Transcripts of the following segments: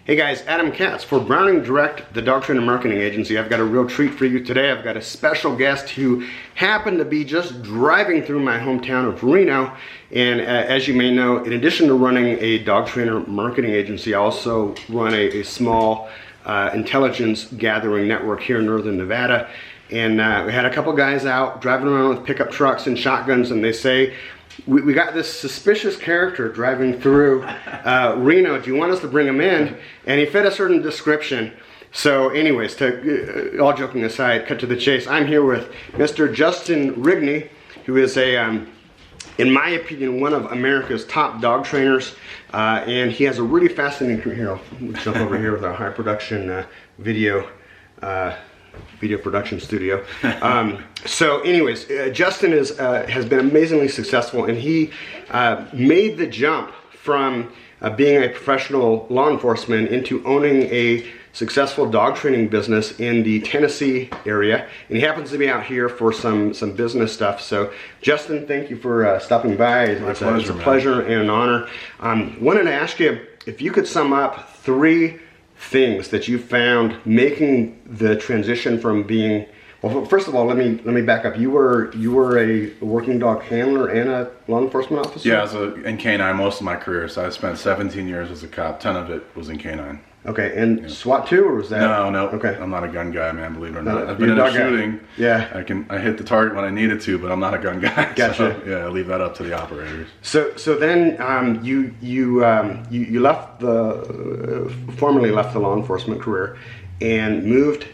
Hey guys, Adam Katz for Browning Direct, the dog trainer marketing agency. I've got a real treat for you today. I've got a special guest who happened to be just driving through my hometown of Reno. And as you may know, in addition to running a dog trainer marketing agency, I also run a small intelligence gathering network here in Northern Nevada. And we had a couple guys out driving around with pickup trucks and shotguns, and they say, we got this suspicious character driving through Reno. Do you want us to bring him in? And he fit a certain description. So anyways, all joking aside, cut to the chase. I'm here with Mr. Justin Rigney, who is in my opinion, one of America's top dog trainers. And he has a really fascinating career. Here, I'll jump over here with our high production video production studio. So anyways, Justin has been amazingly successful, and he made the jump from being a professional law enforcement into owning a successful dog training business in the Tennessee area, and he happens to be out here for some business stuff. So Justin, thank you for stopping by. It's a pleasure and an honor. Wanted to ask you if you could sum up 3 things that you found making the transition from being, well, first of all, let me back up. You were a working dog handler and a law enforcement officer? Yeah, I was in K-9 most of my career, so I spent 17 years as a cop. 10 of it was in K-9. Okay, and SWAT too, or was that? No. Okay. I'm not a gun guy, man, believe it or not. I've been in a shooting. Yeah. I hit the target when I needed to, but I'm not a gun guy. Gotcha. So, yeah, I leave that up to the operators. So then you left formerly left the law enforcement career and moved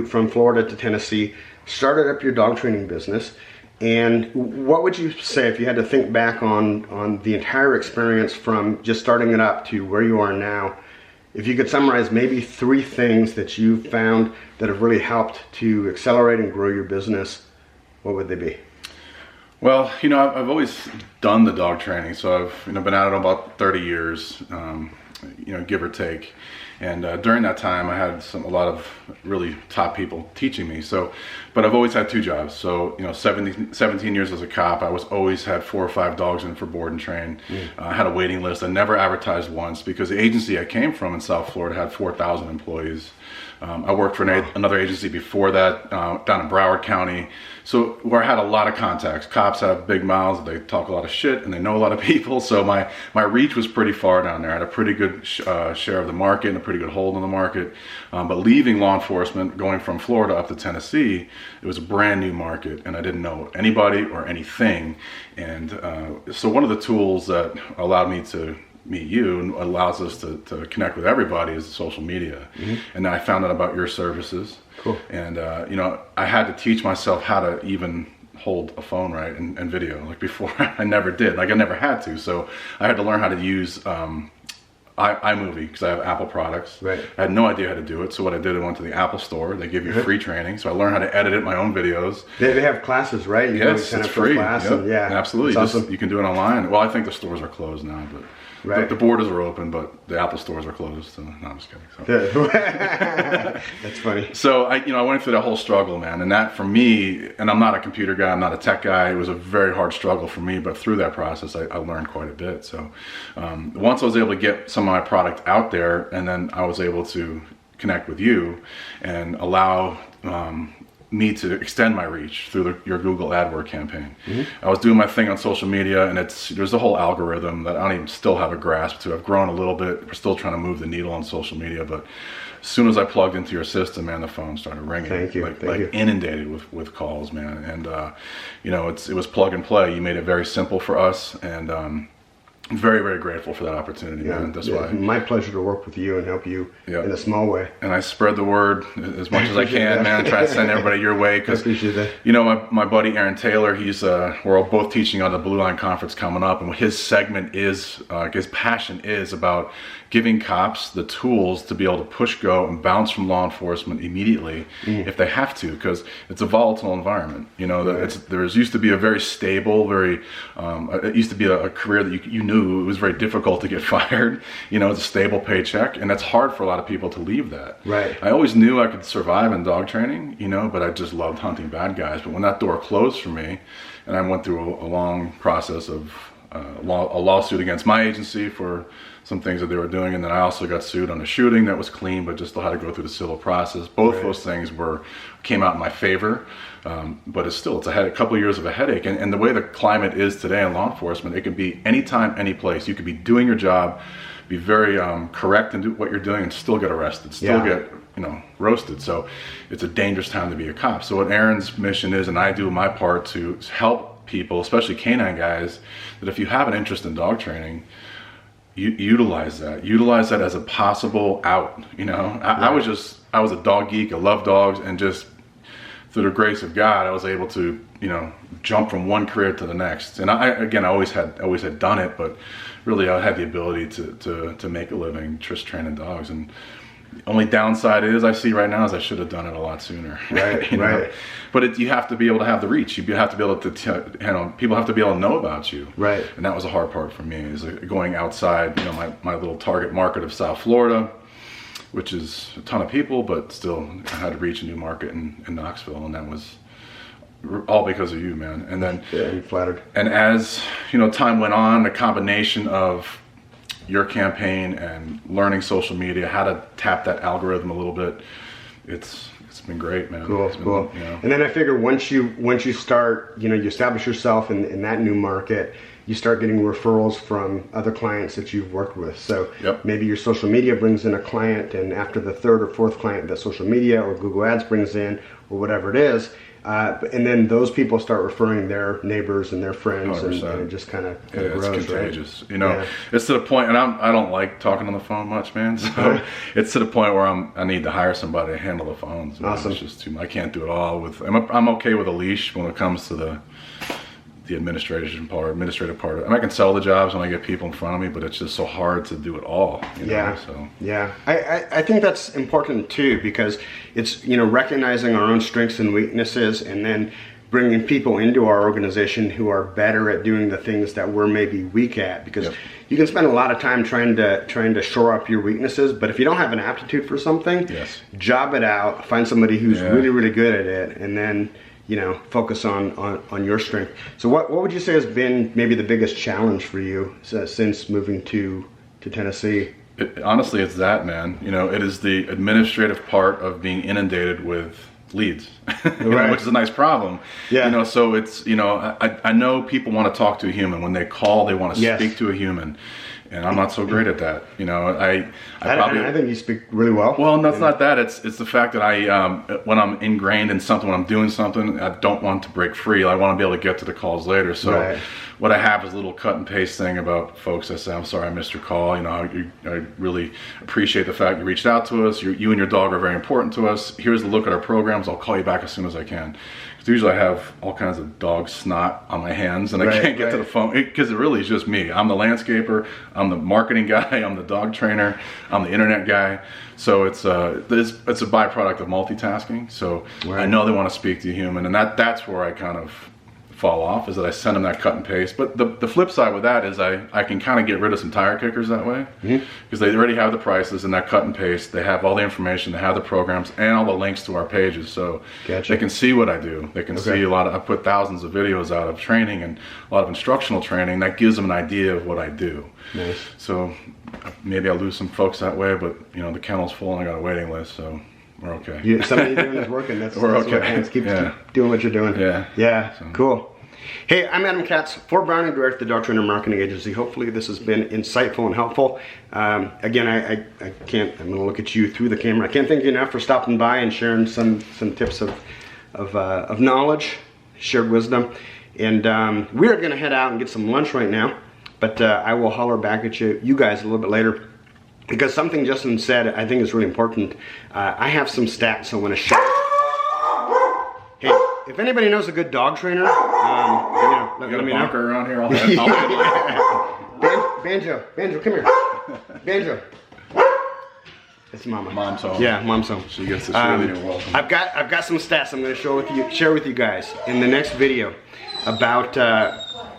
from Florida to Tennessee, started up your dog training business. And what would you say if you had to think back on the entire experience from just starting it up to where you are now? If you could summarize maybe 3 things that you found that have really helped to accelerate and grow your business, what would they be? Well, I've always done the dog training, so I've been at it about 30 years, give or take. And during that time, I had a lot of really top people teaching me. But I've always had 2 jobs. So 17 years as a cop, I always had 4 or 5 dogs in for board and train. I had a waiting list. I never advertised once because the agency I came from in South Florida had 4,000 employees. I worked for another agency before that down in Broward County, so where I had a lot of contacts. Cops have big mouths, they talk a lot of shit, and they know a lot of people, so my reach was pretty far down there. I had a pretty good share of the market and a pretty good hold on the market. But leaving law enforcement, going from Florida up to Tennessee, it was a brand new market, and I didn't know anybody or anything. And so one of the tools that allowed me to meet you and allows us to connect with everybody is social media. And then I found out about your services. Cool. And I had to teach myself how to even hold a phone right and video. Like before, I never did. Like I never had to. So I had to learn how to use iMovie because I have Apple products. Right. I had no idea how to do it. So what I did, I went to the Apple store. They give you free training. So I learned how to edit my own videos. They have classes, right? Yes, it's free. Yeah, absolutely. Awesome. You can do it online. Well, I think the stores are closed now, but the borders are open, but the Apple stores are closed. So, no, I'm just kidding. So. That's funny. So I went through that whole struggle, man, and that for me, and I'm not a computer guy, I'm not a tech guy. It was a very hard struggle for me, but through that process, I learned quite a bit. So once I was able to get some of my product out there, and then I was able to connect with you and allow me to extend my reach through your Google AdWords campaign. I was doing my thing on social media, and there's a whole algorithm that I don't even still have a grasp to. I've grown a little bit. We're still trying to move the needle on social media, but as soon as I plugged into your system, man, the phone started ringing. Thank you. Like inundated with calls, man. And it was plug and play. You made it very simple for us, and I'm very, very grateful for that opportunity, man. That's why. My pleasure to work with you and help you in a small way. And I spread the word as much as I can, man. Try to send everybody your way. Because, appreciate that. My buddy Aaron Taylor, we're both teaching on the Blue Line Conference coming up. And his segment is, his passion is about giving cops the tools to be able to push go and bounce from law enforcement immediately if they have to, because it's a volatile environment. There used to be a very stable, it used to be a career that you knew it was very difficult to get fired. It's a stable paycheck, and it's hard for a lot of people to leave that. Right. I always knew I could survive in dog training, but I just loved hunting bad guys. But when that door closed for me, and I went through a long process of a lawsuit against my agency for some things that they were doing, and then I also got sued on a shooting that was clean, but just still had to go through the civil process. Both those things came out in my favor, but it's a couple of years of a headache. And the way the climate is today in law enforcement, it can be anytime, any place. You could be doing your job, be very correct and do what you're doing, and still get arrested, still get roasted. So it's a dangerous time to be a cop. So what Aaron's mission is, and I do my part to help people, especially canine guys, that if you have an interest in dog training, utilize that as a possible out. I was a dog geek. I love dogs, and just through the grace of God, I was able to jump from one career to the next. And I always had done it, but really I had the ability to make a living just training dogs. And the only downside I see right now is I should have done it a lot sooner. Right, right. But you have to be able to have the reach. You have to be able to, people have to be able to know about you. Right. And that was a hard part for me, is going outside, my little target market of South Florida, which is a ton of people, but still I had to reach a new market in Knoxville, and that was all because of you, man. And then, yeah, I'm flattered. And as time went on, the combination of your campaign and learning social media, how to tap that algorithm a little bit, it's been great, man. Cool. And then I figure once you start, you establish yourself in that new market, you start getting referrals from other clients that you've worked with. So maybe your social media brings in a client, and after the third or fourth client that social media or Google Ads brings in, or whatever it is, and then those people start referring their neighbors and their friends, and it just kind of grows, it's contagious. Right? It's to the point, and I don't like talking on the phone much, man. So it's to the point where I need to hire somebody to handle the phones. Man. Awesome. It's just too much. I can't do it all. I'm okay with a leash when it comes to the administrative part. I can sell the jobs when I get people in front of me, but it's just so hard to do it all. I think that's important too, because it's recognizing our own strengths and weaknesses, and then bringing people into our organization who are better at doing the things that we're maybe weak at, because you can spend a lot of time trying to shore up your weaknesses, but if you don't have an aptitude for something, job it out, find somebody who's really, really good at it, and then focus on your strength. So what would you say has been maybe the biggest challenge for you since moving to Tennessee? Honestly, it's that, man. It is the administrative part of being inundated with leads, which is a nice problem. So it's, I know people want to talk to a human. When they call, they want to speak to a human. And I'm not so great at that. I think you speak really well. Well, that's not that. It's the fact that when I'm ingrained in something, when I'm doing something, I don't want to break free. I want to be able to get to the calls later. So what I have is a little cut and paste thing about folks that say, "I'm sorry I missed your call. I really appreciate the fact you reached out to us. You and your dog are very important to us. Here's the look at our programs. I'll call you back as soon as I can." Usually I have all kinds of dog snot on my hands, and I can't get to the phone, because it really is just me. I'm the landscaper, I'm the marketing guy, I'm the dog trainer, I'm the internet guy. So it's a byproduct of multitasking. So I know they want to speak to a human, and that's where I kind of fall off, is that I send them that cut and paste. But the flip side with that is I can kind of get rid of some tire kickers that way, because they already have the prices and that cut and paste. They have all the information, they have the programs and all the links to our pages, so they can see what I do. They can see I put thousands of videos out of training and a lot of instructional training that gives them an idea of what I do. Nice. So maybe I'll lose some folks that way, but the kennel's full and I got a waiting list, so we're okay. Something you're doing is working. That's we're that's okay. What counts. Keep doing what you're doing. So. Cool. Hey, I'm Adam Katz, Fort Browning Director of the Dog Trainer Marketing Agency. Hopefully this has been insightful and helpful. Again, I'm going to look at you through the camera. I can't thank you enough for stopping by and sharing some tips of knowledge, shared wisdom. And we're going to head out and get some lunch right now, but I will holler back at you guys a little bit later, because something Justin said I think is really important. I have some stats I want to share. Hey, if anybody knows a good dog trainer, let me know. Around here all Banjo, come here. Banjo. It's Mama. Mom's home. Yeah, Mom's home. She gets this really welcome. I've got some stats I'm going to share with you guys in the next video about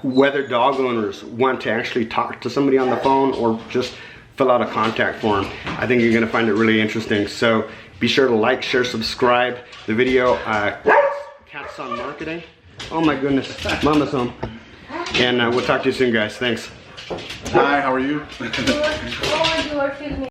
whether dog owners want to actually talk to somebody on the phone or just fill out a contact form. I think you're going to find it really interesting. So be sure to like, share, subscribe the video. Cats on Marketing. Oh my goodness, Mama's home. And we'll talk to you soon, guys. Thanks. Hi, how are you? Good. Oh, you are filming.